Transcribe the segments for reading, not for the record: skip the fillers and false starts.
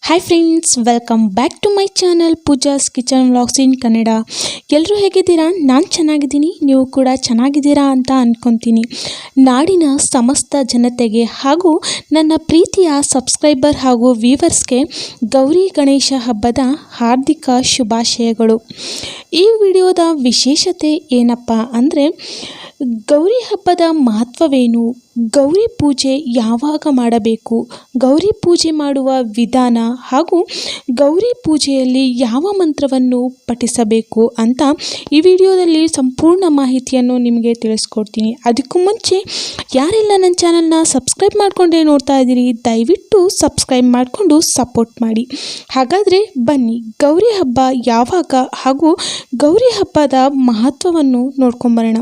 Hi friends, welcome back to my channel Pooja's kitchen vlogs in Kannada. ಎಲ್ಲರೂ ಹೇಗಿದ್ದೀರಾ? ನಾನು ಚೆನ್ನಾಗಿದ್ದೀನಿ, ನೀವು ಕೂಡ ಚೆನ್ನಾಗಿದ್ದೀರಾ ಅಂತ ಅಂದ್ಕೊತೀನಿ. ನಾಡಿನ ಸಮಸ್ತ ಜನತೆಗೆ ಹಾಗೂ ನನ್ನ ಪ್ರೀತಿಯ ಸಬ್ಸ್ಕ್ರೈಬರ್ ಹಾಗೂ ವ್ಯೂವರ್ಸ್ಗೆ ಗೌರಿ ಗಣೇಶ ಹಬ್ಬದ ಹಾರ್ದಿಕ ಶುಭಾಶಯಗಳು. ಈ ವಿಡಿಯೋದ ವಿಶೇಷತೆ ಏನಪ್ಪ ಅಂದರೆ, ಗೌರಿ ಹಬ್ಬದ ಮಹತ್ವವೇನು, ಗೌರಿ ಪೂಜೆ ಯಾವಾಗ ಮಾಡಬೇಕು, ಗೌರಿ ಪೂಜೆ ಮಾಡುವ ವಿಧಾನ ಹಾಗೂ ಗೌರಿ ಪೂಜೆಯಲ್ಲಿ ಯಾವ ಮಂತ್ರವನ್ನು ಪಠಿಸಬೇಕು ಅಂತ ಈ ವಿಡಿಯೋದಲ್ಲಿ ಸಂಪೂರ್ಣ ಮಾಹಿತಿಯನ್ನು ನಿಮಗೆ ತಿಳಿಸ್ಕೊಡ್ತೀನಿ. ಅದಕ್ಕೂ ಮುಂಚೆ ಯಾರೆಲ್ಲ ನನ್ನ ಚಾನಲ್ನ ಸಬ್ಸ್ಕ್ರೈಬ್ ಮಾಡಿಕೊಂಡೇ ನೋಡ್ತಾ ಇದ್ದೀರಿ, ದಯವಿಟ್ಟು ಸಬ್ಸ್ಕ್ರೈಬ್ ಮಾಡಿಕೊಂಡು ಸಪೋರ್ಟ್ ಮಾಡಿ. ಹಾಗಾದರೆ ಬನ್ನಿ, ಗೌರಿ ಹಬ್ಬ ಯಾವಾಗ ಹಾಗೂ ಗೌರಿ ಹಬ್ಬದ ಮಹತ್ವವನ್ನು ನೋಡ್ಕೊಂಬರೋಣ.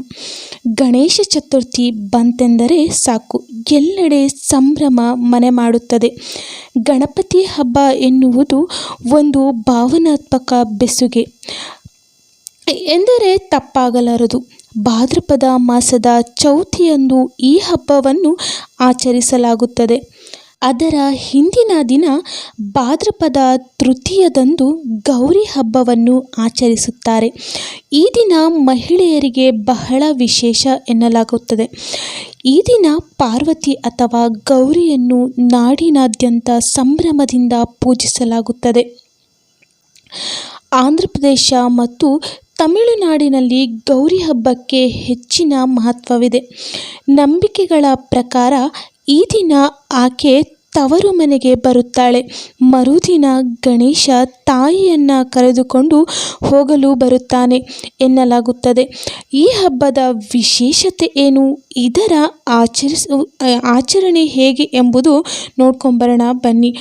ಗಣೇಶ ಚತುರ್ಥಿ ಬಂತೆಂದರೆ ಸಾಕು, ಎಲ್ಲೆಡೆ ಸಂಭ್ರಮ ಮನೆ ಮಾಡುತ್ತದೆ. ಗಣಪತಿ ಹಬ್ಬ ಎನ್ನುವುದು ಒಂದು ಭಾವನಾತ್ಮಕ ಬೆಸುಗೆ ಎಂದರೆ ತಪ್ಪಾಗಲಾರದು. ಭಾದ್ರಪದ ಮಾಸದ ಚೌತಿಯಂದು ಈ ಹಬ್ಬವನ್ನು ಆಚರಿಸಲಾಗುತ್ತದೆ. ಅದರ ಹಿಂದಿನ ದಿನ ಭಾದ್ರಪದ ತೃತೀಯದಂದು ಗೌರಿ ಹಬ್ಬವನ್ನು ಆಚರಿಸುತ್ತಾರೆ. ಈ ದಿನ ಮಹಿಳೆಯರಿಗೆ ಬಹಳ ವಿಶೇಷ ಎನ್ನಲಾಗುತ್ತದೆ. ಈ ದಿನ ಪಾರ್ವತಿ ಅಥವಾ ಗೌರಿಯನ್ನು ನಾಡಿನಾದ್ಯಂತ ಸಂಭ್ರಮದಿಂದ ಪೂಜಿಸಲಾಗುತ್ತದೆ. ಆಂಧ್ರ ಪ್ರದೇಶ ಮತ್ತು ತಮಿಳುನಾಡಿನಲ್ಲಿ ಗೌರಿ ಹಬ್ಬಕ್ಕೆ ಹೆಚ್ಚಿನ ಮಹತ್ವವಿದೆ. ನಂಬಿಕೆಗಳ ಪ್ರಕಾರ ಈ ದಿನ ಆಕೆ ತವರು ಮನೆಗೆ ಬರುತ್ತಾಳೆ. ಮರುದಿನ ಗಣೇಶ ತಾಯಿಯನ್ನು ಕರೆದುಕೊಂಡು ಹೋಗಲು ಬರುತ್ತಾನೆ ಎನ್ನಲಾಗುತ್ತದೆ. ಈ ಹಬ್ಬದ ವಿಶೇಷತೆ ಏನು, ಇದರ ಆಚರಣೆ ಹೇಗೆ ಎಂಬುದು ನೋಡ್ಕೊಂಬರೋಣ ಬನ್ನಿ.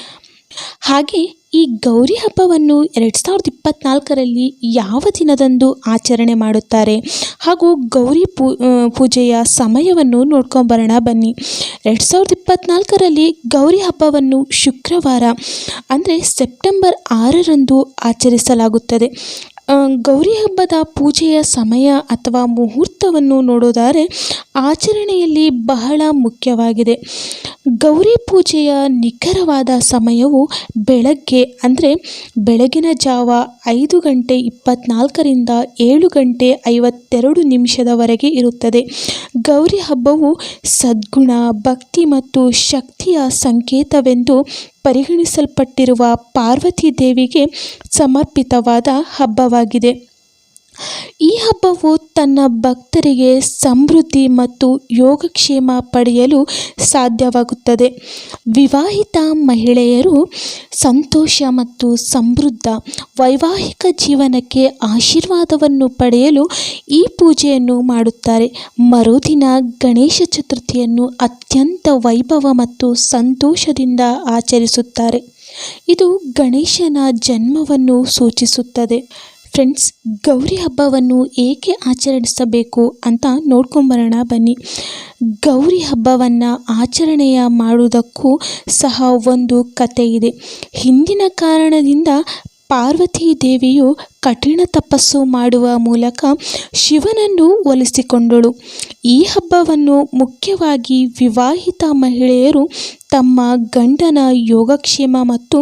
ಹಾಗೆ ಈ ಗೌರಿ ಹಬ್ಬವನ್ನು 2024ರಲ್ಲಿ ಯಾವ ದಿನದಂದು ಆಚರಣೆ ಮಾಡುತ್ತಾರೆ ಹಾಗೂ ಗೌರಿ ಪೂಜೆಯ ಸಮಯವನ್ನು ನೋಡ್ಕೊಂಬರೋಣ ಬನ್ನಿ. 2024ರಲ್ಲಿ ಗೌರಿ ಹಬ್ಬವನ್ನು ಶುಕ್ರವಾರ ಅಂದರೆ ಸೆಪ್ಟೆಂಬರ್ 6ರಂದು ಆಚರಿಸಲಾಗುತ್ತದೆ. ಗೌರಿ ಹಬ್ಬದ ಪೂಜೆಯ ಸಮಯ ಅಥವಾ ಮುಹೂರ್ತವನ್ನು ನೋಡೋದಾದರೆ ಆಚರಣೆಯಲ್ಲಿ ಬಹಳ ಮುಖ್ಯವಾಗಿದೆ. ಗೌರಿ ಪೂಜೆಯ ನಿಖರವಾದ ಸಮಯವು ಬೆಳಗ್ಗೆ ಅಂದರೆ ಬೆಳಗಿನ ಜಾವ 5:24ರಿಂದ 7:52 ಇರುತ್ತದೆ. ಗೌರಿ ಹಬ್ಬವು ಸದ್ಗುಣ, ಭಕ್ತಿ ಮತ್ತು ಶಕ್ತಿಯ ಸಂಕೇತವೆಂದು ಪರಿಗಣಿಸಲ್ಪಟ್ಟಿರುವ ಪಾರ್ವತಿ ದೇವಿಗೆ ಸಮರ್ಪಿತವಾದ ಹಬ್ಬವಾಗಿದೆ. ಈ ಹಬ್ಬವು ತನ್ನ ಭಕ್ತರಿಗೆ ಸಮೃದ್ಧಿ ಮತ್ತು ಯೋಗಕ್ಷೇಮ ಪಡೆಯಲು ಸಾಧ್ಯವಾಗುತ್ತದೆ. ವಿವಾಹಿತ ಮಹಿಳೆಯರು ಸಂತೋಷ ಮತ್ತು ಸಮೃದ್ಧ ವೈವಾಹಿಕ ಜೀವನಕ್ಕೆ ಆಶೀರ್ವಾದವನ್ನು ಪಡೆಯಲು ಈ ಪೂಜೆಯನ್ನು ಮಾಡುತ್ತಾರೆ. ಮರುದಿನ ಗಣೇಶ ಚತುರ್ಥಿಯನ್ನು ಅತ್ಯಂತ ವೈಭವ ಮತ್ತು ಸಂತೋಷದಿಂದ ಆಚರಿಸುತ್ತಾರೆ. ಇದು ಗಣೇಶನ ಜನ್ಮವನ್ನು ಸೂಚಿಸುತ್ತದೆ. ಫ್ರೆಂಡ್ಸ್, ಗೌರಿ ಹಬ್ಬವನ್ನು ಏಕೆ ಆಚರಿಸಬೇಕು ಅಂತ ನೋಡ್ಕೊಂಬರೋಣ ಬನ್ನಿ. ಗೌರಿ ಹಬ್ಬವನ್ನು ಆಚರಣೆಯ ಮಾಡುವುದಕ್ಕೂ ಸಹ ಒಂದು ಕಥೆ ಇದೆ. ಹಿಂದಿನ ಕಾರಣದಿಂದ ಪಾರ್ವತಿ ದೇವಿಯು ಕಠಿಣ ತಪಸ್ಸು ಮಾಡುವ ಮೂಲಕ ಶಿವನನ್ನು ಒಲಿಸಿಕೊಂಡಳು. ಈ ಹಬ್ಬವನ್ನು ಮುಖ್ಯವಾಗಿ ವಿವಾಹಿತ ಮಹಿಳೆಯರು ತಮ್ಮ ಗಂಡನ ಯೋಗಕ್ಷೇಮ ಮತ್ತು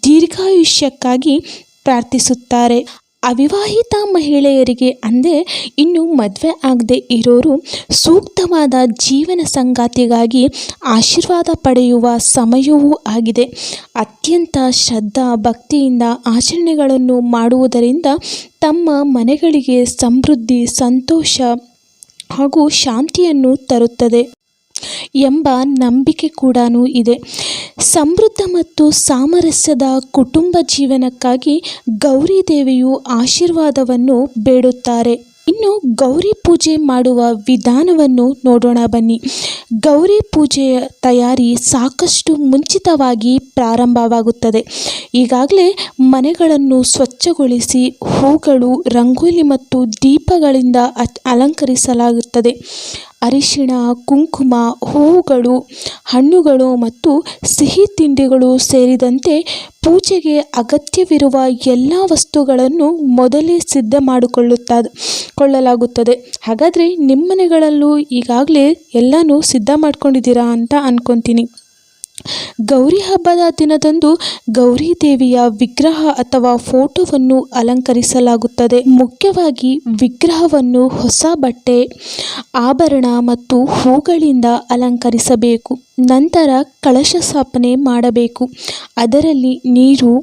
ದೀರ್ಘಾಯುಷ್ಯಕ್ಕಾಗಿ ಪ್ರಾರ್ಥಿಸುತ್ತಾರೆ. ಅವಿವಾಹಿತ ಮಹಿಳೆಯರಿಗೆ ಅಂದರೆ ಇನ್ನು ಮದುವೆ ಆಗದೆ ಇರೋರು ಸೂಕ್ತವಾದ ಜೀವನ ಸಂಗಾತಿಗಾಗಿ ಆಶೀರ್ವಾದ ಪಡೆಯುವ ಸಮಯವೂ ಆಗಿದೆ. ಅತ್ಯಂತ ಶ್ರದ್ಧಾ ಭಕ್ತಿಯಿಂದ ಆಚರಣೆಗಳನ್ನು ಮಾಡುವುದರಿಂದ ತಮ್ಮ ಮನೆಗಳಿಗೆ ಸಮೃದ್ಧಿ, ಸಂತೋಷ ಹಾಗೂ ಶಾಂತಿಯನ್ನು ತರುತ್ತದೆ ಎಂಬ ನಂಬಿಕೆ ಕೂಡ ಇದೆ. ಸಮೃದ್ಧ ಮತ್ತು ಸಾಮರಸ್ಯದ ಕುಟುಂಬ ಜೀವನಕ್ಕಾಗಿ ಗೌರಿ ದೇವಿಯು ಆಶೀರ್ವಾದವನ್ನು ಬೇಡುತ್ತಾರೆ. ಇನ್ನು ಗೌರಿ ಪೂಜೆ ಮಾಡುವ ವಿಧಾನವನ್ನು ನೋಡೋಣ ಬನ್ನಿ. ಗೌರಿ ಪೂಜೆಯ ತಯಾರಿ ಸಾಕಷ್ಟು ಮುಂಚಿತವಾಗಿ ಪ್ರಾರಂಭವಾಗುತ್ತದೆ. ಈಗಾಗಲೇ ಮನೆಗಳನ್ನು ಸ್ವಚ್ಛಗೊಳಿಸಿ ಹೂಗಳು, ರಂಗೋಲಿ ಮತ್ತು ದೀಪಗಳಿಂದ ಅಲಂಕರಿಸಲಾಗುತ್ತದೆ. ಅರಿಶಿಣ, ಕುಂಕುಮ, ಹೂವುಗಳು, ಹಣ್ಣುಗಳು ಮತ್ತು ಸಿಹಿ ತಿಂಡಿಗಳು ಸೇರಿದಂತೆ ಪೂಜೆಗೆ ಅಗತ್ಯವಿರುವ ಎಲ್ಲ ವಸ್ತುಗಳನ್ನು ಮೊದಲೇ ಸಿದ್ಧ ಮಾಡಿಕೊಳ್ಳಲಾಗುತ್ತದೆ. ಹಾಗಾದರೆ ನಿಮ್ಮ ಮನೆಗಳಲ್ಲೂ ಈಗಾಗಲೇ ಎಲ್ಲನೂ ಸಿದ್ಧ ಮಾಡ್ಕೊಂಡಿದ್ದೀರಾ ಅಂತ ಅಂದ್ಕೊತೀನಿ. ಗೌರಿ ಹಬ್ಬದ ದಿನದಂದು ಗೌರಿ ದೇವಿಯ ವಿಗ್ರಹ ಅಥವಾ ಫೋಟೋವನ್ನು ಅಲಂಕರಿಸಲಾಗುತ್ತದೆ. ಮುಖ್ಯವಾಗಿ ವಿಗ್ರಹವನ್ನು ಹೊಸ ಬಟ್ಟೆ, ಆಭರಣ ಮತ್ತು ಹೂಗಳಿಂದ ಅಲಂಕರಿಸಬೇಕು. ನಂತರ ಕಳಶ ಸ್ಥಾಪನೆ ಮಾಡಬೇಕು. ಅದರಲ್ಲಿ ನೀರು,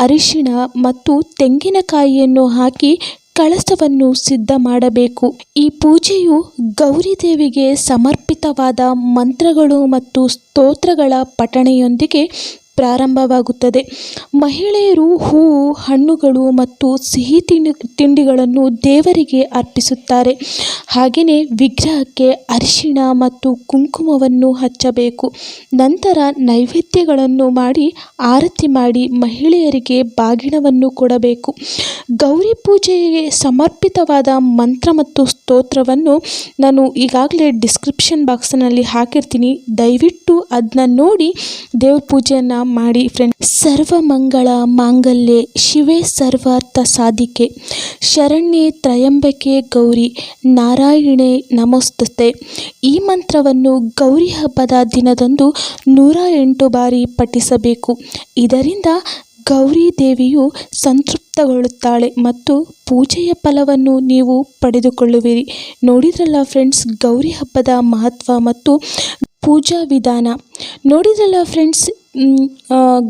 ಅರಿಶಿಣ ಮತ್ತು ತೆಂಗಿನಕಾಯಿಯನ್ನು ಹಾಕಿ ಕಳಸವನ್ನು ಸಿದ್ಧ ಮಾಡಬೇಕು. ಈ ಪೂಜೆಯು ಗೌರಿ ದೇವಿಗೆ ಸಮರ್ಪಿತವಾದ ಮಂತ್ರಗಳು ಮತ್ತು ಸ್ತೋತ್ರಗಳ ಪಠಣೆಯೊಂದಿಗೆ ಪ್ರಾರಂಭವಾಗುತ್ತದೆ. ಮಹಿಳೆಯರು ಹೂವು, ಹಣ್ಣುಗಳು ಮತ್ತು ಸಿಹಿ ತಿಂಡಿಗಳನ್ನು ದೇವರಿಗೆ ಅರ್ಪಿಸುತ್ತಾರೆ. ಹಾಗೆಯೇ ವಿಗ್ರಹಕ್ಕೆ ಅರಿಶಿಣ ಮತ್ತು ಕುಂಕುಮವನ್ನು ಹಚ್ಚಬೇಕು. ನಂತರ ನೈವೇದ್ಯಗಳನ್ನು ಮಾಡಿ ಆರತಿ ಮಾಡಿ ಮಹಿಳೆಯರಿಗೆ ಬಾಗಿಣವನ್ನು ಕೊಡಬೇಕು. ಗೌರಿ ಪೂಜೆಗೆ ಸಮರ್ಪಿತವಾದ ಮಂತ್ರ ಮತ್ತು ಸ್ತೋತ್ರವನ್ನು ನಾನು ಈಗಾಗಲೇ ಡಿಸ್ಕ್ರಿಪ್ಷನ್ ಬಾಕ್ಸ್ನಲ್ಲಿ ಹಾಕಿರ್ತೀನಿ. ದಯವಿಟ್ಟು ಅದನ್ನ ನೋಡಿ ದೇವ್ರ ಪೂಜೆಯನ್ನು ಮಾಡಿ ಫ್ರೆಂಡ್ಸ್. ಸರ್ವಮಂಗಳ ಮಾಂಗಲ್ಯೆ ಶಿವೆ ಸರ್ವಾರ್ಥ ಸಾಧಿಕೆ ಶರಣ್ಯೆ ತ್ರಯಂಬಕೆ ಗೌರಿ ನಾರಾಯಣೆ ನಮೋಸ್ತುತೆ. ಈ ಮಂತ್ರವನ್ನು ಗೌರಿ ಹಬ್ಬದ ದಿನದಂದು 108 ಬಾರಿ ಪಠಿಸಬೇಕು. ಇದರಿಂದ ಗೌರಿ ದೇವಿಯು ಸಂತೃಪ್ತಗೊಳ್ಳುತ್ತಾಳೆ ಮತ್ತು ಪೂಜೆಯ ಫಲವನ್ನು ನೀವು ಪಡೆದುಕೊಳ್ಳುವಿರಿ. ನೋಡಿದ್ರಲ್ಲ ಫ್ರೆಂಡ್ಸ್, ಗೌರಿ ಹಬ್ಬದ ಮಹತ್ವ ಮತ್ತು ಪೂಜಾ ವಿಧಾನ ನೋಡಿದ್ರಲ್ಲ ಫ್ರೆಂಡ್ಸ್.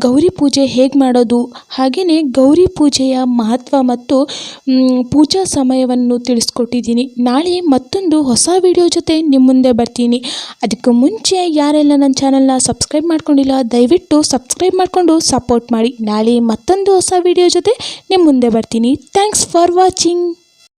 ಗೌರಿ ಪೂಜೆ ಹೇಗೆ ಮಾಡೋದು, ಹಾಗೆಯೇ ಗೌರಿ ಪೂಜೆಯ ಮಹತ್ವ ಮತ್ತು ಪೂಜಾ ಸಮಯವನ್ನು ತಿಳಿಸ್ಕೊಟ್ಟಿದ್ದೀನಿ. ನಾಳೆ ಮತ್ತೊಂದು ಹೊಸ ವಿಡಿಯೋ ಜೊತೆ ನಿಮ್ಮ ಮುಂದೆ ಬರ್ತೀನಿ. ಅದಕ್ಕೂ ಮುಂಚೆ ಯಾರೆಲ್ಲ ನನ್ನ ಚಾನಲ್ನ ಸಬ್ಸ್ಕ್ರೈಬ್ ಮಾಡ್ಕೊಂಡಿಲ್ಲ, ದಯವಿಟ್ಟು ಸಬ್ಸ್ಕ್ರೈಬ್ ಮಾಡಿಕೊಂಡು ಸಪೋರ್ಟ್ ಮಾಡಿ. ನಾಳೆ ಮತ್ತೊಂದು ಹೊಸ ವಿಡಿಯೋ ಜೊತೆ ನಿಮ್ಮ ಮುಂದೆ ಬರ್ತೀನಿ. Thanks for watching.